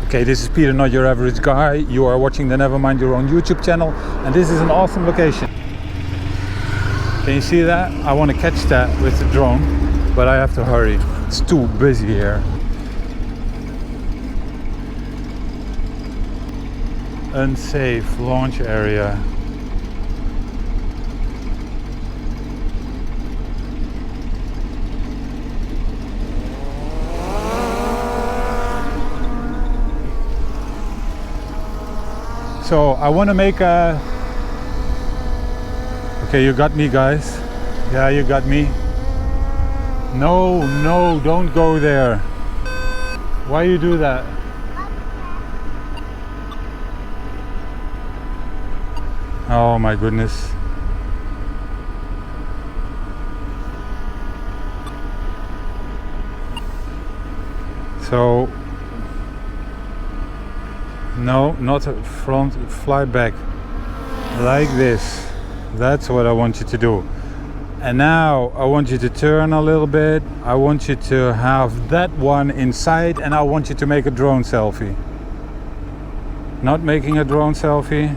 Okay, this is Peter, not your average guy. You are watching the Never Mind Your Own YouTube channel, and this is an awesome location. Can you see that? I want to catch that with the drone, but I have to hurry. It's too busy here. Unsafe launch area. So I want to make a... Okay, you got me, guys. Yeah, you got me. No, don't go there. Why you do that? Oh my goodness. So no, not a front, fly back like this. That's what I want you to do. And now I want you to turn a little bit. I want you to have that one inside, and I want you to make a drone selfie. Not making a drone selfie.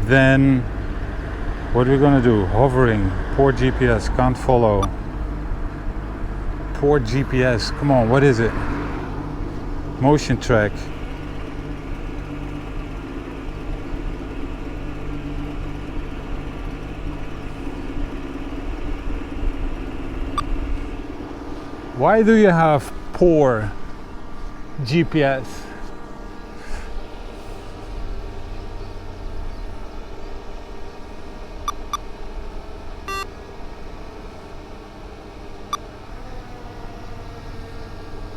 Then what are we gonna do? Hovering. Poor GPS, can't follow. Poor GPS, come on, what is it? Motion track. Why do you have poor GPS?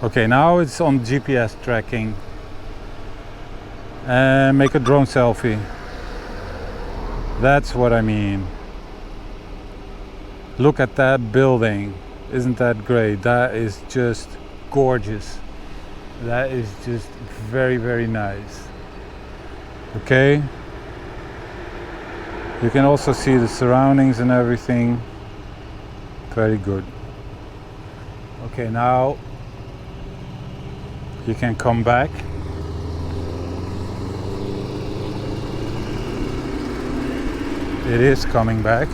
Okay, now it's on GPS tracking. And make a drone selfie. That's what I mean. Look at that building. Isn't that great? That is just gorgeous. That is just very, very nice. Okay? You can also see the surroundings and everything. Very good. Okay, now you can come back. It is coming back.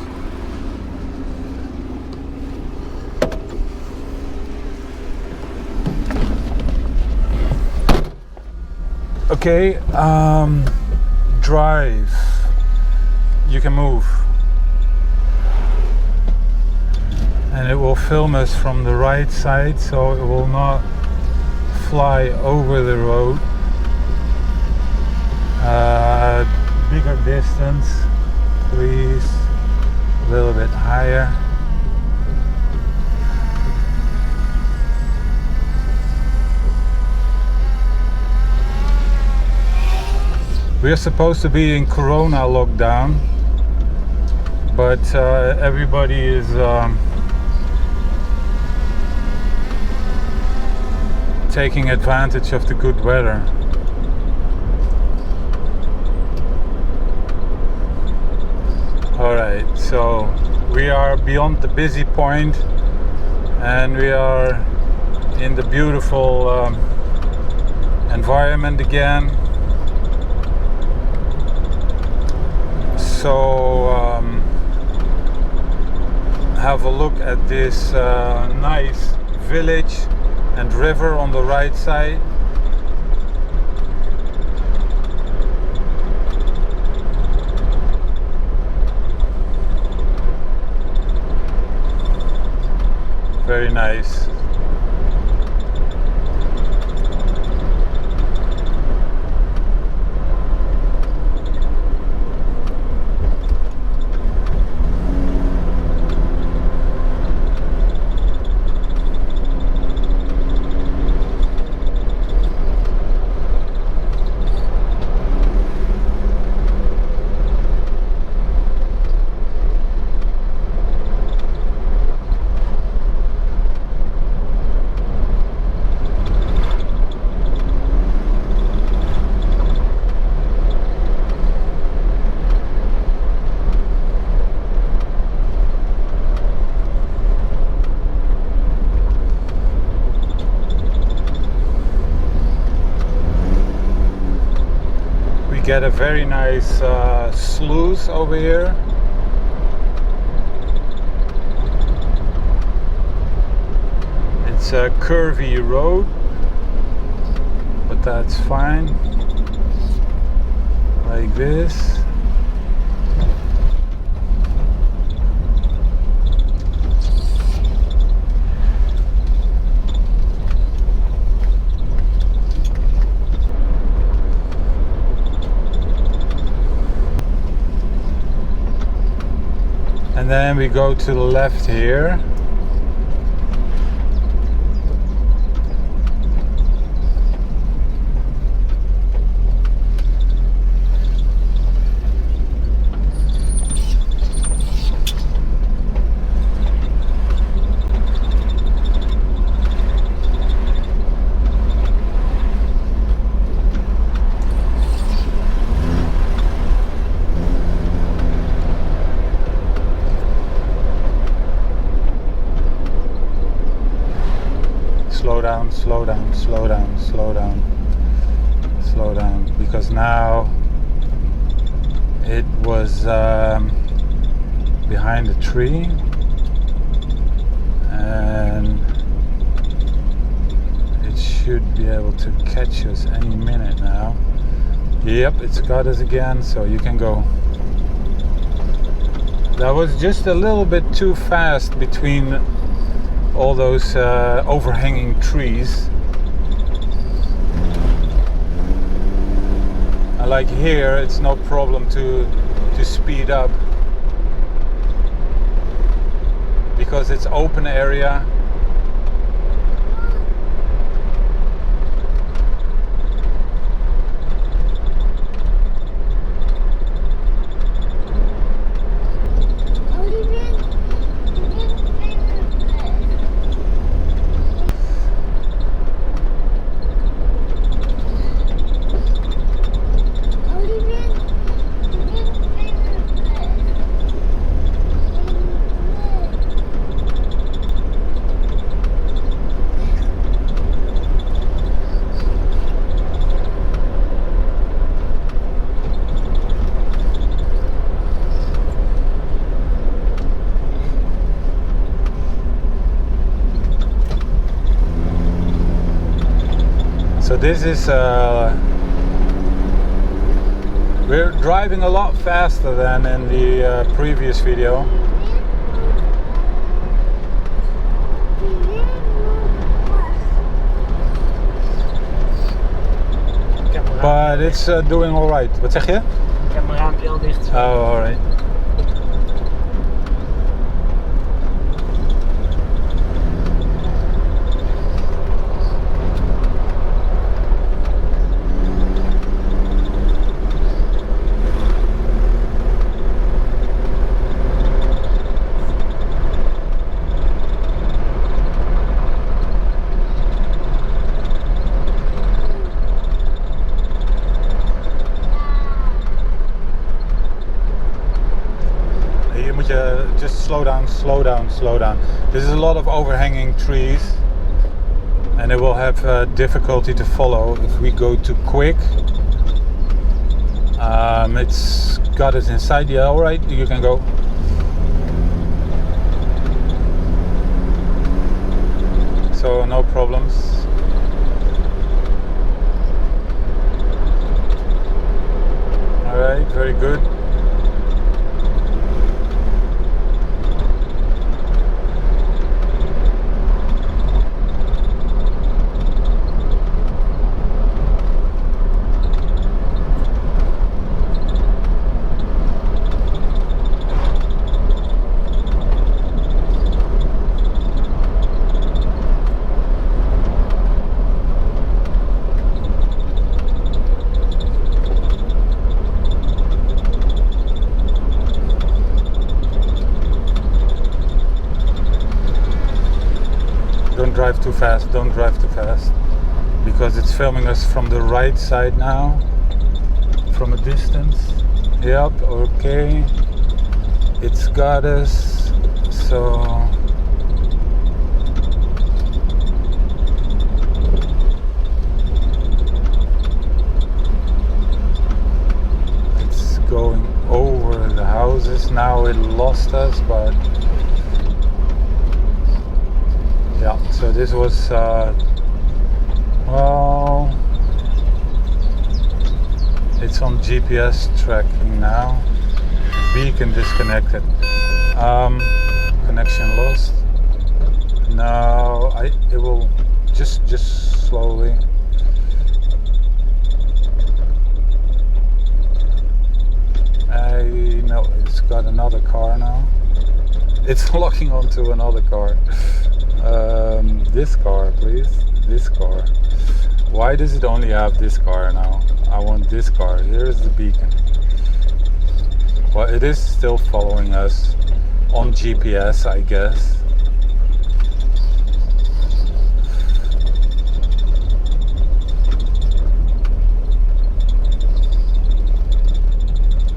Okay, drive. You can move. And it will film us from the right side, so it will not fly over the road. Bigger distance, please. A little bit higher. We are supposed to be in Corona lockdown, but everybody is taking advantage of the good weather. Alright, so we are beyond the busy point and we are in the beautiful environment again. So have a look at this nice village and river on the right side. Very nice. get a very nice sluice over here. It's a curvy road, but that's fine. Like this. And then we go to the left here. Slow down, slow down, slow down, slow down, because now it was behind a tree and it should be able to catch us any minute now. Yep, it's got us again, so you can go. That was just a little bit too fast between all those overhanging trees. And like here, it's no problem to speed up because it's open area. So this is, we're driving a lot faster than in the previous video. But it's doing alright. Wat zeg je? Ik heb mijn raampje al dicht. Oh, alright. Just slow down, slow down, slow down. This is a lot of overhanging trees and it will have difficulty to follow if we go too quick. It's got us inside. Yeah, alright, you can go. So no problems. Alright, very good. Don't drive too fast, don't drive too fast, because it's filming us from the right side now, from a distance. Yep, okay, it's got us, so lost us, but yeah, so this was well, it's on GPS tracking now. Beacon disconnected. Connection lost. No, it will just slowly. No, it's got another car now. It's locking onto another car. This car, please. This car. Why does it only have this car now? I want this car. Here's the beacon. Well, it is still following us on GPS, I guess.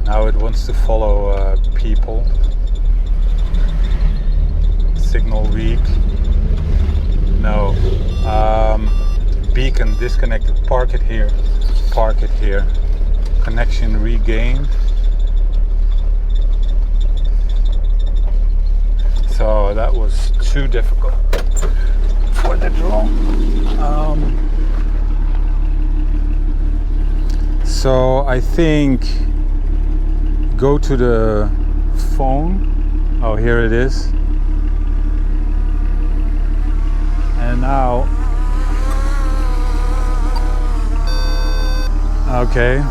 Now it wants to follow people. Signal weak. No. Beacon disconnected. Park it here. Park it here. Connection regained. So that was too difficult for the drone. So I think go to the phone. Oh, here it is. And now, okay.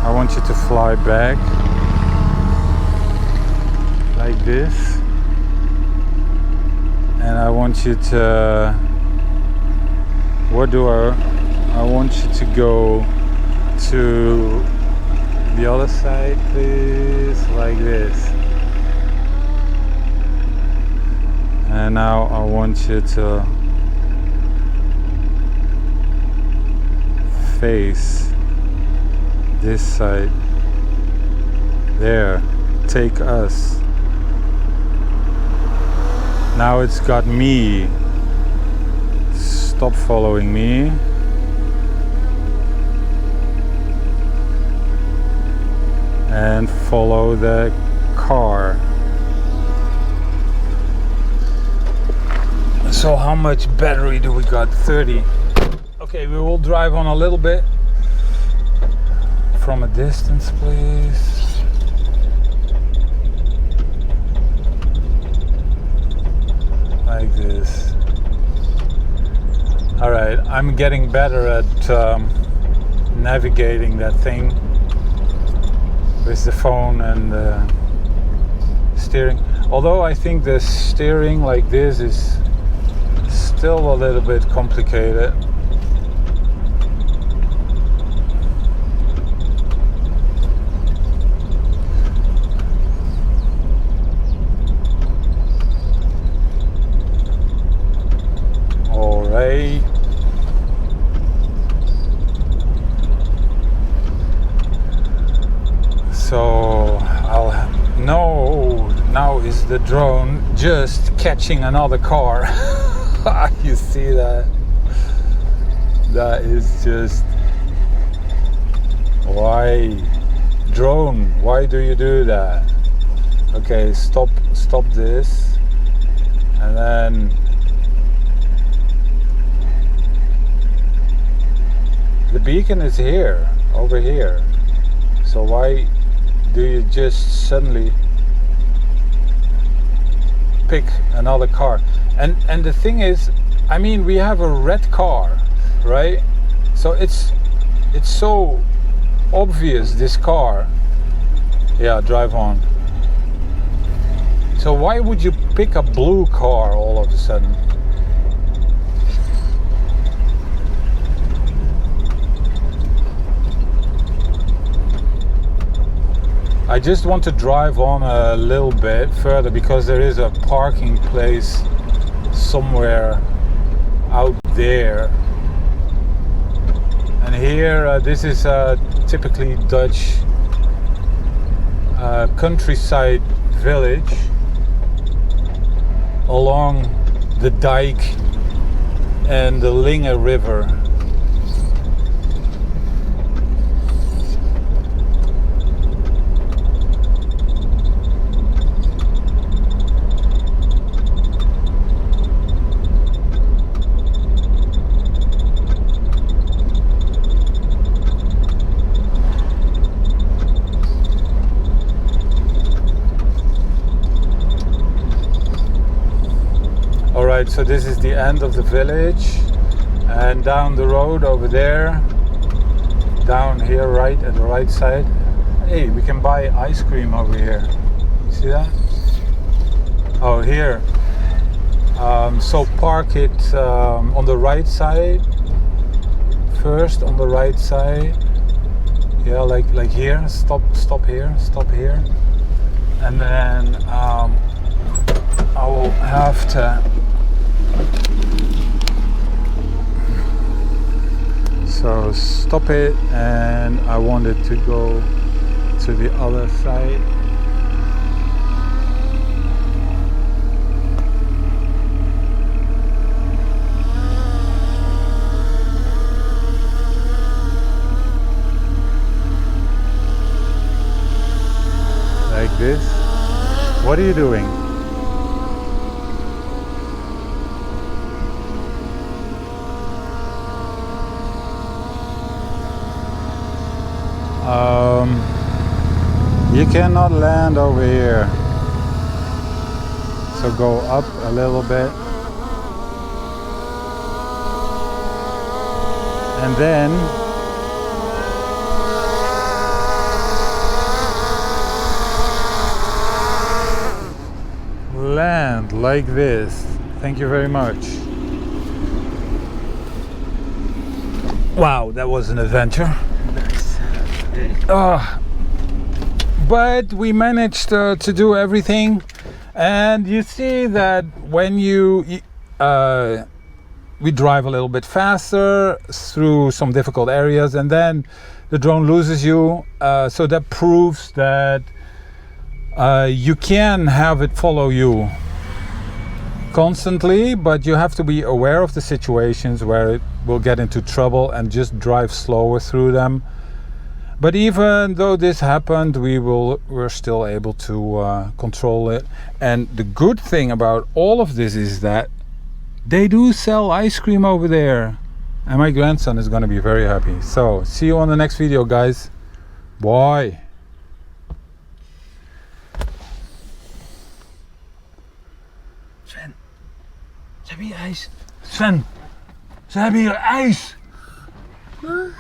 I want you to fly back like this, and I want you to, I want you to go to the other side, please, like this. And now I want you to face this side. There, take us. Now it's got me. Stop following me. And follow the car. So how much battery do we got? 30. Okay, we will drive on a little bit. From a distance, please. Like this. Alright, I'm getting better at navigating that thing with the phone and the steering. Although I think the steering like this is still a little bit complicated. Alright. So now is the drone just catching another car. You see that? That is just, why drone? Why do you do that? Okay, stop this, and then the beacon is here, over here. So why do you just suddenly pick another car? And the thing is, I mean, we have a red car, right? So it's so obvious, this car. Yeah, drive on. So why would you pick a blue car all of a sudden? I just want to drive on a little bit further because there is a parking place somewhere out there. And here, this is a typically Dutch countryside village along the dike and the Linge River. Alright, so this is the end of the village, and down the road over there, down here right at the right side, hey, we can buy ice cream over here. See that? Oh, here. So park it on the right side first, on the right side. Yeah, like here. Stop here, and then I will have to. So stop it, and I wanted to go to the other side. Like this. What are you doing? You cannot land over here. So go up a little bit. And then land like this. Thank you very much. Wow, that was an adventure. But we managed to do everything, and you see that when we drive a little bit faster through some difficult areas, and then the drone loses you, so that proves that you can have it follow you constantly, but you have to be aware of the situations where it will get into trouble and just drive slower through them. But even though this happened, we're still able to control it. And the good thing about all of this is that they do sell ice cream over there, and my grandson is going to be very happy. So see you on the next video, guys. Bye. Sven, ze hebben hier ijs. Sven, ze hebben hier ijs. Huh?